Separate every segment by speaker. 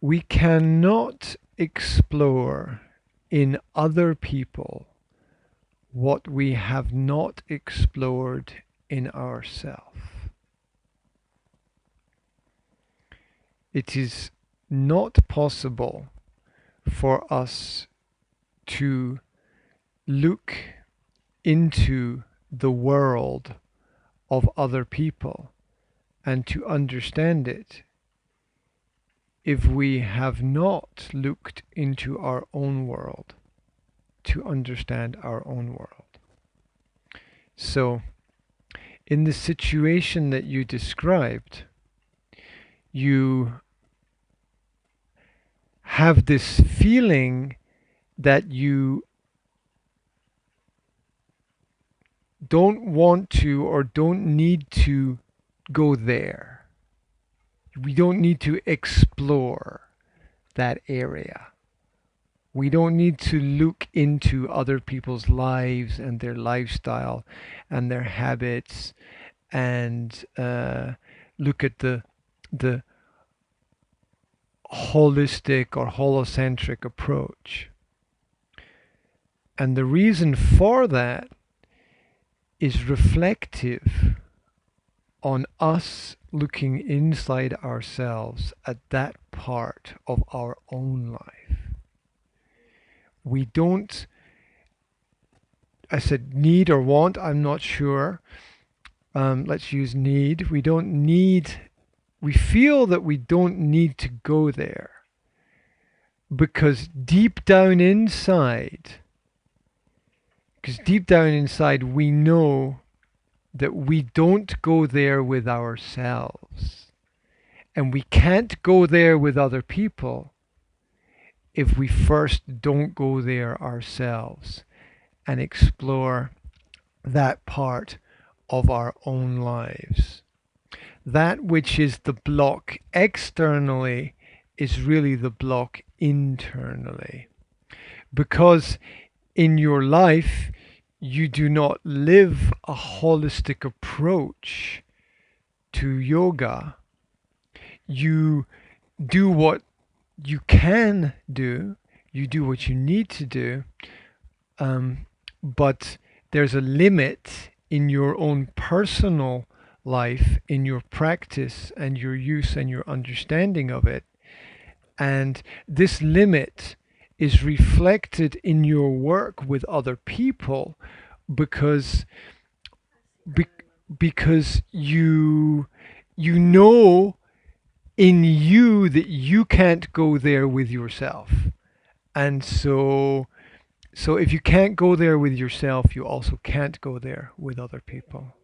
Speaker 1: We cannot explore in other people what we have not explored in ourselves. It is not possible for us to look into the world of other people and to understand it if we have not looked into our own world to understand our own world. So, in the situation that you described, you have this feeling that you don't want to or don't need to go there. We don't need to explore that area. We don't need to look into other people's lives and their lifestyle and their habits and look at the holistic or holocentric approach. And the reason for that is reflective on us looking inside ourselves at that part of our own life. We don't, I said need or want, I'm not sure. Let's use need. We feel that we don't need to go there because deep down inside we know that we don't go there with ourselves. And we can't go there with other people if we first don't go there ourselves and explore that part of our own lives. That which is the block externally is really the block internally. Because in your life, you do not live a holistic approach to yoga. You do what you can do, you do what you need to do, but there's a limit in your own personal life, in your practice and your use and your understanding of it. And this limit is reflected in your work with other people because you know in you that you can't go there with yourself. And so if you can't go there with yourself, you also can't go there with other people.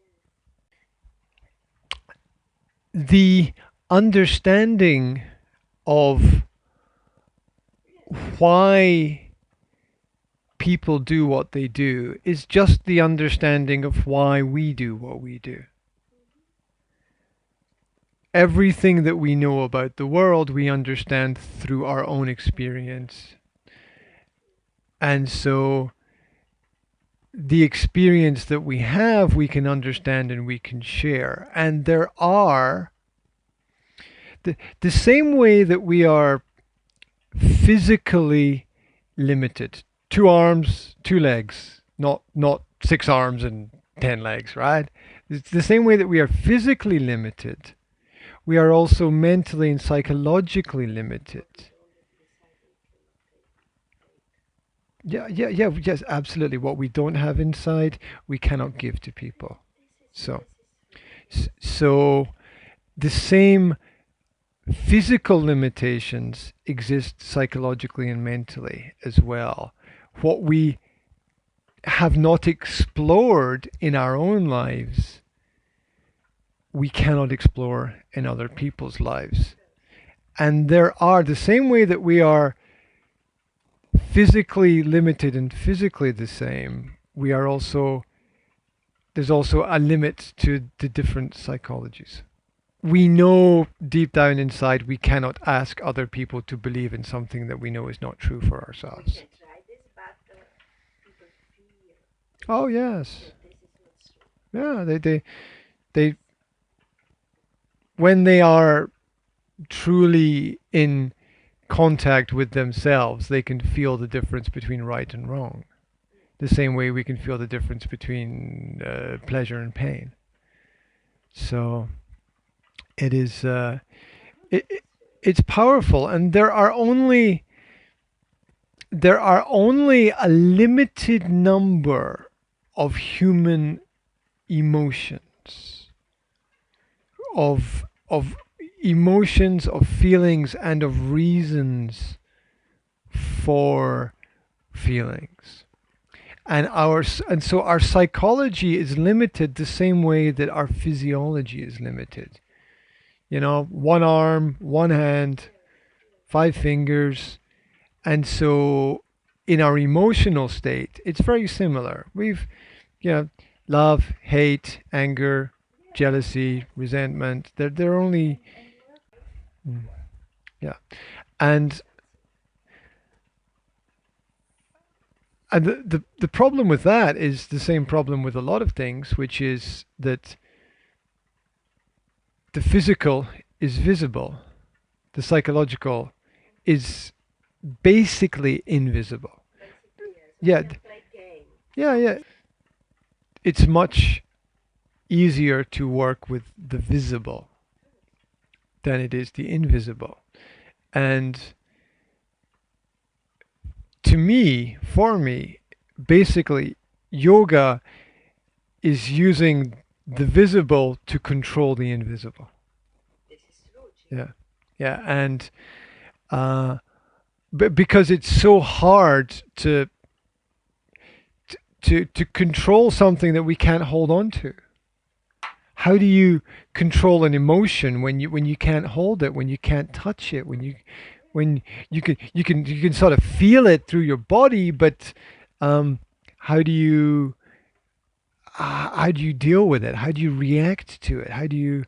Speaker 1: The understanding of why people do what they do is just the understanding of why we do what we do. Everything that we know about the world, we understand through our own experience. And so the experience that we have, we can understand and we can share. And there are the same way that we are physically limited. 2 arms, 2 legs, not 6 arms and 10 legs, right? It's the same way that we are physically limited. We are also mentally and psychologically limited. Yes, absolutely. What we don't have inside, we cannot give to people. So the same physical limitations exist psychologically and mentally as well. What we have not explored in our own lives, we cannot explore in other people's lives. And there are, the same way that we are physically limited and physically the same, we are also, there's also a limit to the different psychologies. We know deep down inside we cannot ask other people to believe in something that we know is not true for ourselves. Oh yes. Yeah, they when they are truly in contact with themselves, they can feel the difference between right and wrong. The same way we can feel the difference between pleasure and pain. So it is it's powerful, and there are only a limited number of human emotions, of emotions, of feelings, and of reasons for feelings. And so our psychology is limited the same way that our physiology is limited. You know, one arm, one hand, 5 fingers. And so in our emotional state, it's very similar. We've, you know, love, hate, anger, jealousy, resentment. They're only, yeah. And the problem with that is the same problem with a lot of things, which is that the physical is visible, the psychological is basically invisible. Yeah, yeah. It's much easier to work with the visible than it is the invisible. And for me, basically, yoga is using the visible to control the invisible. Yeah, yeah, and because it's so hard to control something that we can't hold on to. How do you control an emotion when you can't hold it, when you can't touch it, when you can sort of feel it through your body, but how do you deal with it? How do you react to it? How do you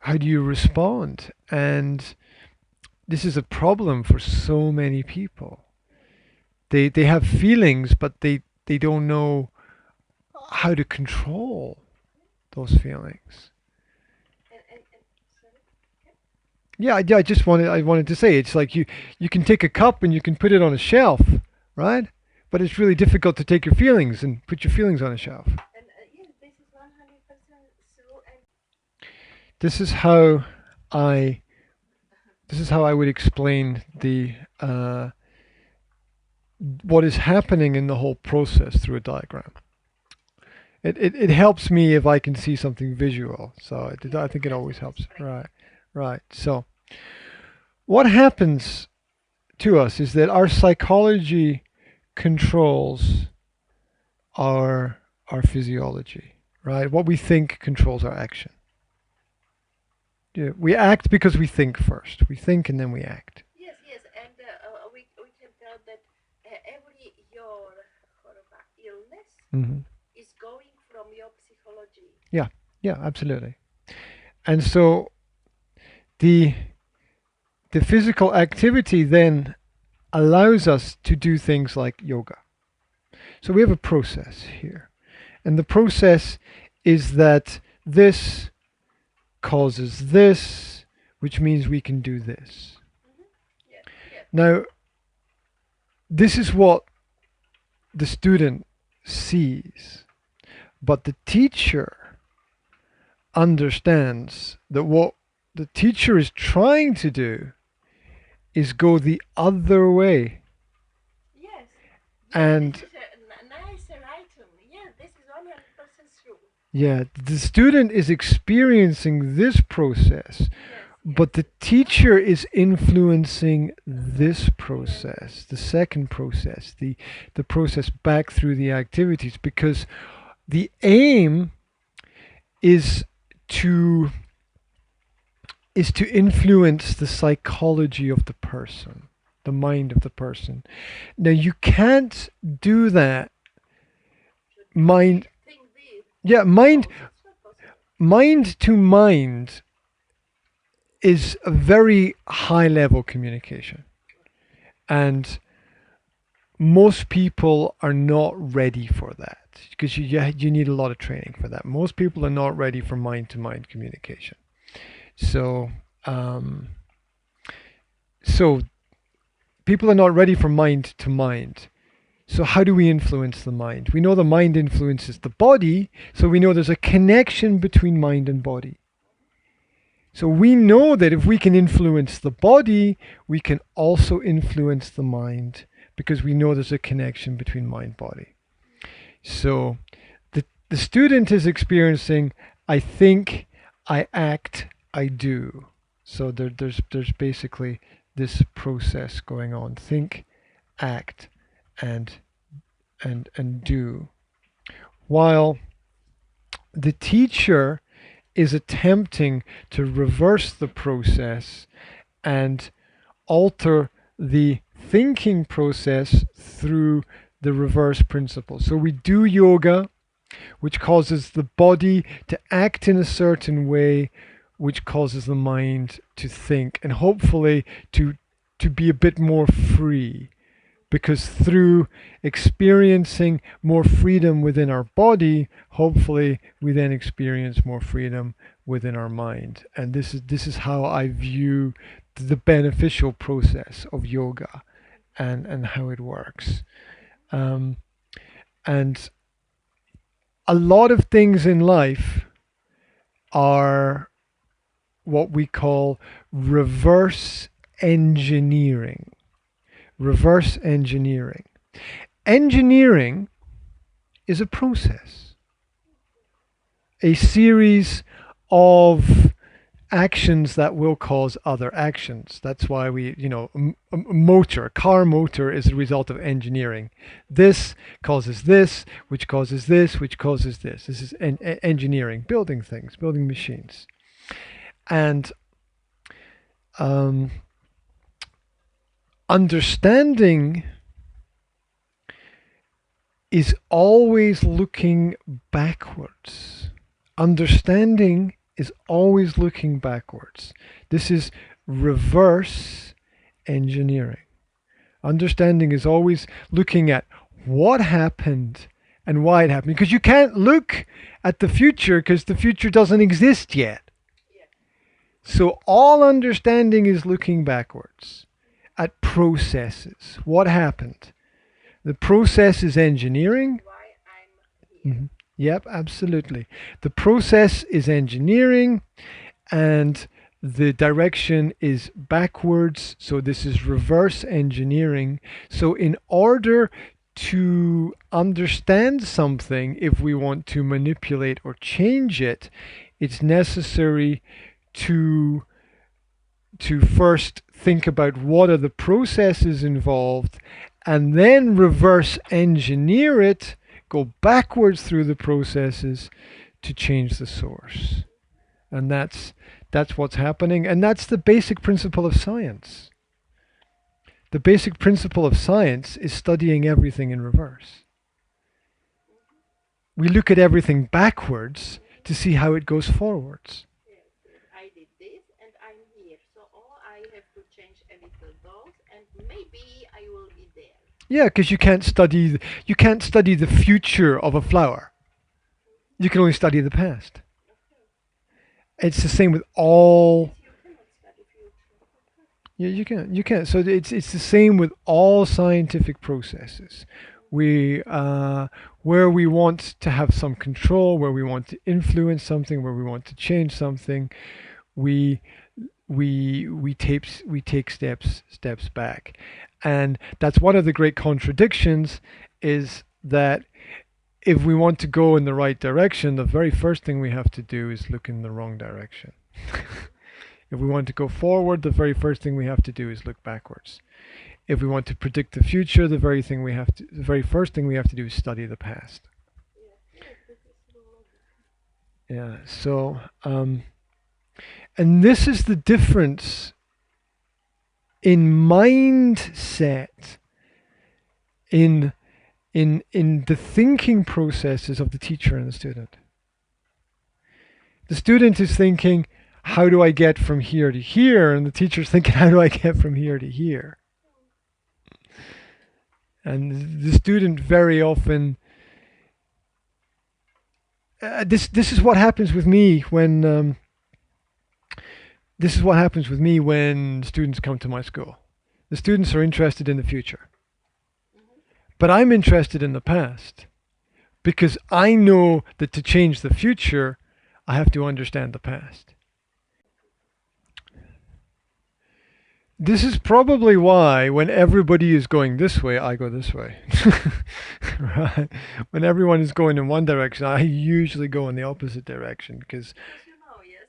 Speaker 1: how do you respond? And this is a problem for so many people. They have feelings, but they don't know how to control those feelings. Yeah, I wanted to say, it's like you can take a cup and you can put it on a shelf, right? But it's really difficult to take your feelings and put your feelings on a shelf. This is how I would explain the what is happening in the whole process through a diagram. It helps me if I can see something visual. So I think it always helps. Right. So what happens to us is that our psychology controls our physiology, right? What we think controls our action. Yeah, we act because we think first. We think and then we act.
Speaker 2: Yes, and we can tell that every your illness is going from your psychology.
Speaker 1: Yeah, absolutely. And so the physical activity then allows us to do things like yoga. So we have a process here. And the process is that this causes this, which means we can do this. Now, this is what the student sees, but the teacher understands that what the teacher is trying to do is go the other way.
Speaker 2: Yes.
Speaker 1: And
Speaker 2: this is a nicer item. Yeah, this is 100% true.
Speaker 1: Yeah, the student is experiencing this process, but the teacher is influencing this process, the second process, the process back through the activities, because the aim is to influence the psychology of the person, the mind of the person. Now you can't do that. Mind to mind is a very high level communication, and most people are not ready for that, because you need a lot of training for that. Most people are not ready for mind to mind communication. So, um, so people are not ready for mind to mind. So how do we influence the mind? We know the mind influences the body, so we know there's a connection between mind and body. So we know that if we can influence the body, we can also influence the mind because we know there's a connection between mind body. So the student is experiencing, I think, I act, I do. So there's basically this process going on. Think, act, and do. While the teacher is attempting to reverse the process and alter the thinking process through the reverse principle. So we do yoga, which causes the body to act in a certain way, which causes the mind to think and hopefully to be a bit more free. Because through experiencing more freedom within our body, hopefully we then experience more freedom within our mind. And this is how I view the beneficial process of yoga and how it works. And a lot of things in life are what we call reverse engineering. Reverse engineering. Engineering is a process, a series of actions that will cause other actions. That's why we, a car motor is a result of engineering. This causes this, which causes this, which causes this. This is engineering, building things, building machines. And understanding is always looking backwards. Understanding is always looking backwards. This is reverse engineering. Understanding is always looking at what happened and why it happened. Because you can't look at the future because the future doesn't exist yet. So all understanding is looking backwards at processes. What happened? The process is engineering.
Speaker 2: Why I'm here.
Speaker 1: Mm-hmm. Yep, absolutely. The process is engineering and the direction is backwards. So this is reverse engineering. So in order to understand something, if we want to manipulate or change it, it's necessary to first think about what are the processes involved and then reverse engineer it, go backwards through the processes to change the source. And that's what's happening, and that's the basic principle of science. The basic principle of science is studying everything in reverse. We look at everything backwards to see how it goes forwards.
Speaker 2: I did this and I'm here. So all I have to change a little dose and maybe I will be there.
Speaker 1: Yeah, because you can't study the future of a flower. You can only study the past. It's the same with all.
Speaker 2: You cannot study future.
Speaker 1: Yeah, you can. So it's the same with all scientific processes. We where we want to have some control, where we want to influence something, where we want to change something, we take steps back. And that's one of the great contradictions, is that if we want to go in the right direction, the very first thing we have to do is look in the wrong direction. If we want to go forward, the very first thing we have to do is look backwards. If we want to predict the future, the very first thing we have to do is study the past. Yeah. So, and this is the difference in mindset, in the thinking processes of the teacher and the student. The student is thinking, how do I get from here to here? And the teacher's thinking, how do I get from here to here? And the student very often, this is what happens with me when This is what happens with me when students come to my school. The students are interested in the future,
Speaker 2: Mm-hmm.
Speaker 1: but I'm interested in the past because I know that to change the future, I have to understand the past. This is probably why when everybody is going this way, I go this way. Right? When everyone is going in one direction, I usually go in the opposite direction because
Speaker 2: Because yes,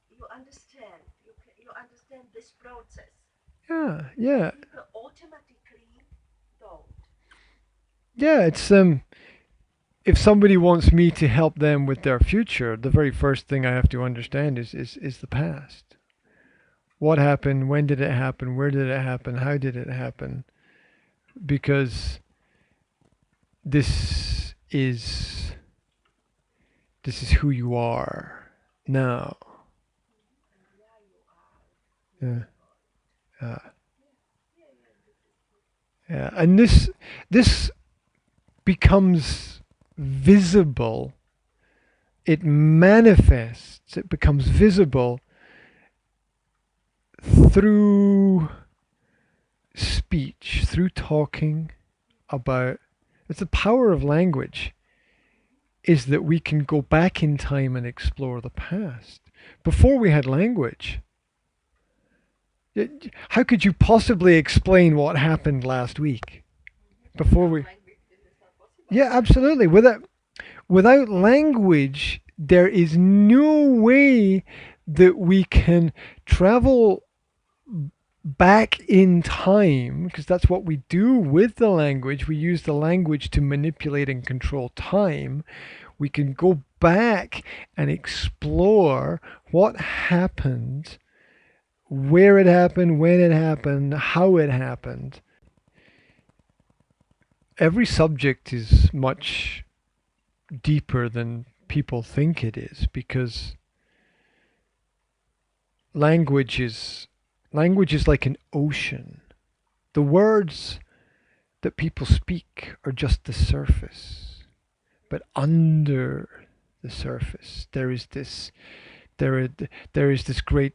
Speaker 2: you understand. You understand this process.
Speaker 1: yeah, yeah,
Speaker 2: People automatically don't.
Speaker 1: yeah, it's if somebody wants me to help them with their future, the very first thing I have to understand is the past. What happened? When did it happen? Where did it happen? How did it happen? Because this is this is who you are now.
Speaker 2: And why you are
Speaker 1: Yeah,
Speaker 2: here.
Speaker 1: yeah,
Speaker 2: Yeah, yeah, this is good.
Speaker 1: yeah. And this becomes visible. It manifests. It becomes visible through speech, through talking about. It's the power of language. Is that we can go back in time and explore the past. Before we had language, how could you possibly explain what happened last week? Before
Speaker 2: Without
Speaker 1: we,
Speaker 2: language, this is not possible.
Speaker 1: yeah, absolutely. Without language, there is no way that we can travel back in time because that's what we do with the language. We use the language to manipulate and control time. We can go back and explore what happened, where it happened, when it happened, how it happened. Every subject is much deeper than people think it is because language is language is like an ocean. The words that people speak are just the surface, but under the surface there there is this great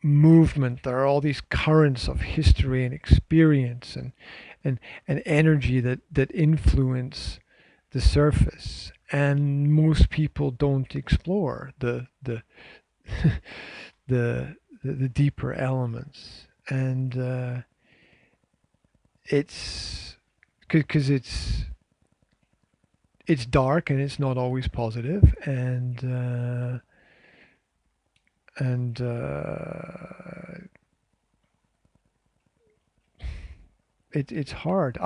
Speaker 1: movement. There are all these currents of history and experience and, and energy that influence the surface. And most people don't explore the deeper elements. And it's because it's dark and it's not always positive, and it's hard.